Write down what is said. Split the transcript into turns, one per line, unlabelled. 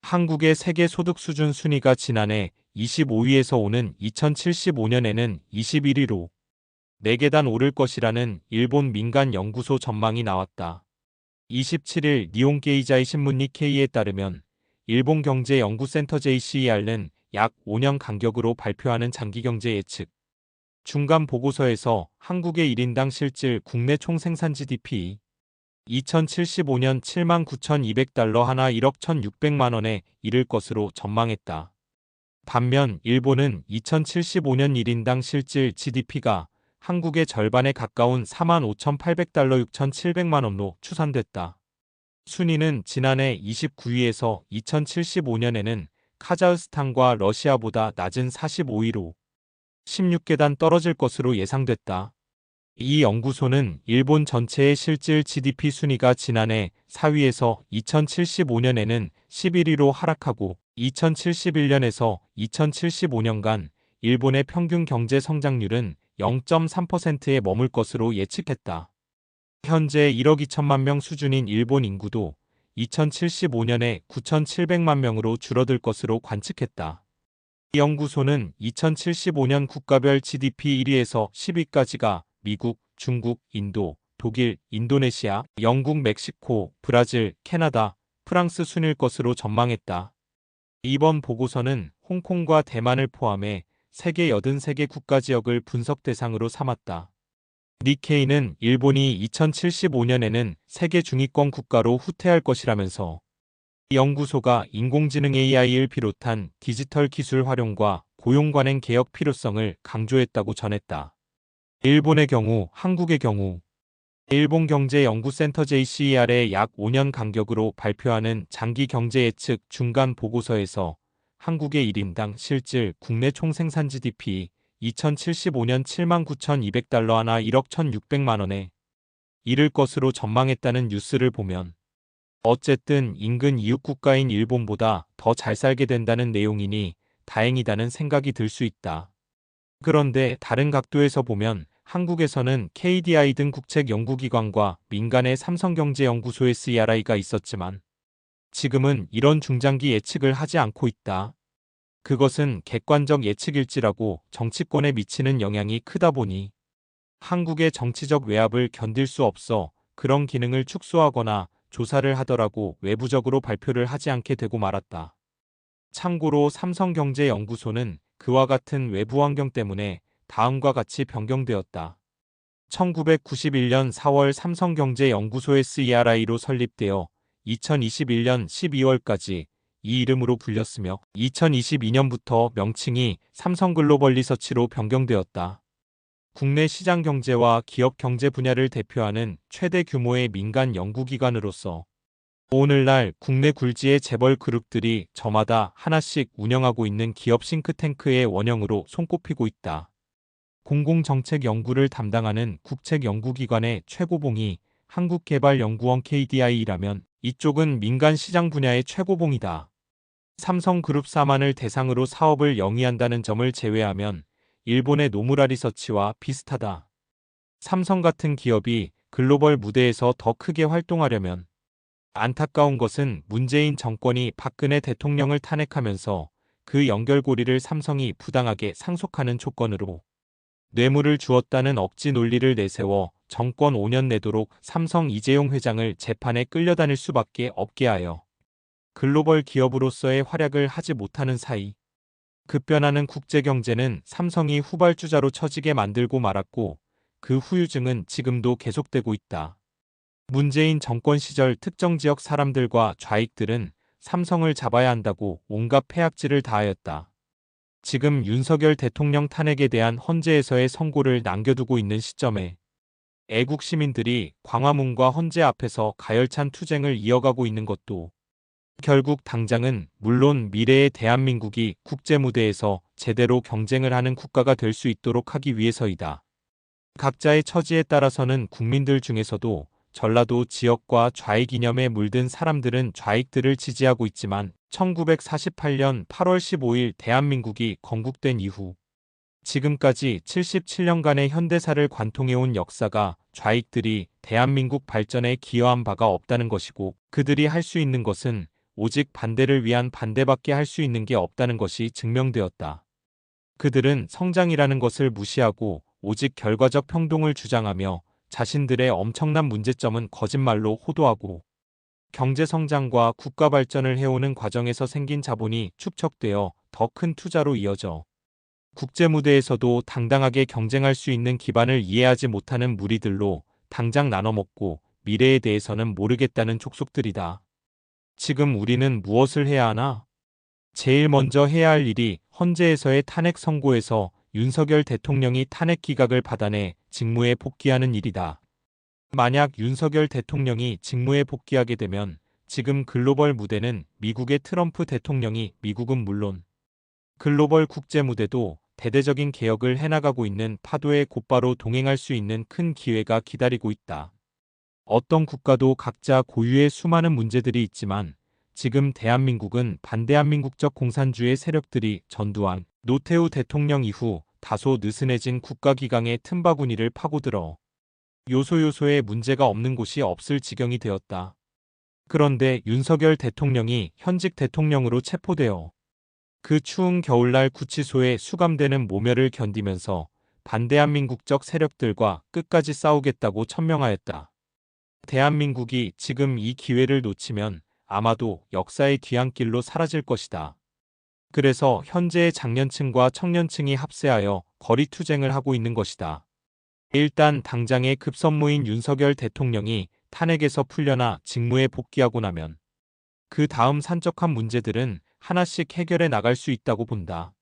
한국의 세계 소득 수준 순위가 지난해 25위에서 오는 2075년에는 21위로 4계단 오를 것이라는 일본 민간 연구소 전망이 나왔다. 27일 니혼게이자이 신문 니케이에 따르면 일본 경제연구센터 JCER는 약 5년 간격으로 발표하는 장기경제 예측 중간 보고서에서 한국의 1인당 실질 국내 총생산 GDP 2075년 79,200달러 하나 1억 1,600만 원에 이를 것으로 전망했다. 반면 일본은 2075년 1인당 실질 GDP가 한국의 절반에 가까운 45,800달러 6,700만 원로 추산됐다. 순위는 지난해 29위에서 2075년에는 카자흐스탄과 러시아보다 낮은 45위로 16계단 떨어질 것으로 예상됐다. 이 연구소는 일본 전체의 실질 GDP 순위가 지난해 4위에서 2075년에는 11위로 하락하고 2071년에서 2075년간 일본의 평균 경제 성장률은 0.3%에 머물 것으로 예측했다. 현재 1억 2천만 명 수준인 일본 인구도 2075년에 9,700만 명으로 줄어들 것으로 관측했다. 이 연구소는 2075년 국가별 GDP 1위에서 10위까지가 미국, 중국, 인도, 독일, 인도네시아, 영국, 멕시코, 브라질, 캐나다, 프랑스 순일 것으로 전망했다. 이번 보고서는 홍콩과 대만을 포함해 세계 83개 국가 지역을 분석 대상으로 삼았다. 니케이는 일본이 2075년에는 세계 중위권 국가로 후퇴할 것이라면서 이 연구소가 인공지능 AI를 비롯한 디지털 기술 활용과 고용 관행 개혁 필요성을 강조했다고 전했다. 일본의 경우, 한국의 경우 일본경제연구센터 JCER의 약 5년 간격으로 발표하는 장기 경제 예측 중간 보고서에서 한국의 1인당 실질 국내 총생산 GDP 2075년 79,200달러 하나 1억 1,600만 원에 이를 것으로 전망했다는 뉴스를 보면 어쨌든 인근 이웃 국가인 일본보다 더 잘 살게 된다는 내용이니 다행이다는 생각이 들 수 있다. 그런데 다른 각도에서 보면 한국에서는 KDI 등 국책 연구기관과 민간의 삼성경제연구소 SERI가 있었지만 지금은 이런 중장기 예측을 하지 않고 있다. 그것은 객관적 예측일지라고 정치권에 미치는 영향이 크다 보니 한국의 정치적 외압을 견딜 수 없어 그런 기능을 축소하거나 조사를 하더라고 외부적으로 발표를 하지 않게 되고 말았다. 참고로 삼성경제연구소는 그와 같은 외부 환경 때문에 다음과 같이 변경되었다. 1991년 4월 삼성경제연구소 SERI로 설립되어 2021년 12월까지 이 이름으로 불렸으며 2022년부터 명칭이 삼성글로벌리서치로 변경되었다. 국내 시장 경제와 기업 경제 분야를 대표하는 최대 규모의 민간 연구기관으로서 오늘날 국내 굴지의 재벌 그룹들이 저마다 하나씩 운영하고 있는 기업 싱크탱크의 원형으로 손꼽히고 있다. 공공정책 연구를 담당하는 국책연구기관의 최고봉이 한국개발연구원 KDI라면 이쪽은 민간 시장 분야의 최고봉이다. 삼성그룹사만을 대상으로 사업을 영위한다는 점을 제외하면 일본의 노무라 리서치와 비슷하다. 삼성 같은 기업이 글로벌 무대에서 더 크게 활동하려면 안타까운 것은 문재인 정권이 박근혜 대통령을 탄핵하면서 그 연결고리를 삼성이 부당하게 상속하는 조건으로 뇌물을 주었다는 억지 논리를 내세워 정권 5년 내도록 삼성 이재용 회장을 재판에 끌려다닐 수밖에 없게 하여 글로벌 기업으로서의 활약을 하지 못하는 사이 급변하는 국제경제는 삼성이 후발주자로 처지게 만들고 말았고 그 후유증은 지금도 계속되고 있다. 문재인 정권 시절 특정 지역 사람들과 좌익들은 삼성을 잡아야 한다고 온갖 폐악질을 다하였다. 지금 윤석열 대통령 탄핵에 대한 헌재에서의 선고를 남겨두고 있는 시점에 애국 시민들이 광화문과 헌재 앞에서 가열찬 투쟁을 이어가고 있는 것도 결국 당장은 물론 미래의 대한민국이 국제무대에서 제대로 경쟁을 하는 국가가 될 수 있도록 하기 위해서이다. 각자의 처지에 따라서는 국민들 중에서도 전라도 지역과 좌익 이념에 물든 사람들은 좌익들을 지지하고 있지만 1948년 8월 15일 대한민국이 건국된 이후 지금까지 77년간의 현대사를 관통해온 역사가 좌익들이 대한민국 발전에 기여한 바가 없다는 것이고 그들이 할 수 있는 것은 오직 반대를 위한 반대밖에 할 수 있는 게 없다는 것이 증명되었다. 그들은 성장이라는 것을 무시하고 오직 결과적 평등을 주장하며 자신들의 엄청난 문제점은 거짓말로 호도하고 경제 성장과 국가 발전을 해오는 과정에서 생긴 자본이 축적되어 더 큰 투자로 이어져 국제 무대에서도 당당하게 경쟁할 수 있는 기반을 이해하지 못하는 무리들로 당장 나눠먹고 미래에 대해서는 모르겠다는 족속들이다. 지금 우리는 무엇을 해야 하나? 제일 먼저 해야 할 일이 헌재에서의 탄핵 선고에서 윤석열 대통령이 탄핵 기각을 받아내 직무에 복귀하는 일이다. 만약 윤석열 대통령이 직무에 복귀하게 되면 지금 글로벌 무대는 미국의 트럼프 대통령이 미국은 물론 글로벌 국제 무대도 대대적인 개혁을 해나가고 있는 파도에 곧바로 동행할 수 있는 큰 기회가 기다리고 있다. 어떤 국가도 각자 고유의 수많은 문제들이 있지만 지금 대한민국은 반대한민국적 공산주의 세력들이 전두환, 노태우 대통령 이후 다소 느슨해진 국가기강의 틈바구니를 파고들어 요소요소에 문제가 없는 곳이 없을 지경이 되었다. 그런데 윤석열 대통령이 현직 대통령으로 체포되어 그 추운 겨울날 구치소에 수감되는 모멸을 견디면서 반대한민국적 세력들과 끝까지 싸우겠다고 천명하였다. 대한민국이 지금 이 기회를 놓치면 아마도 역사의 뒤안길로 사라질 것이다. 그래서 현재의 장년층과 청년층이 합세하여 거리투쟁을 하고 있는 것이다. 일단 당장의 급선무인 윤석열 대통령이 탄핵에서 풀려나 직무에 복귀하고 나면 그 다음 산적한 문제들은 하나씩 해결해 나갈 수 있다고 본다.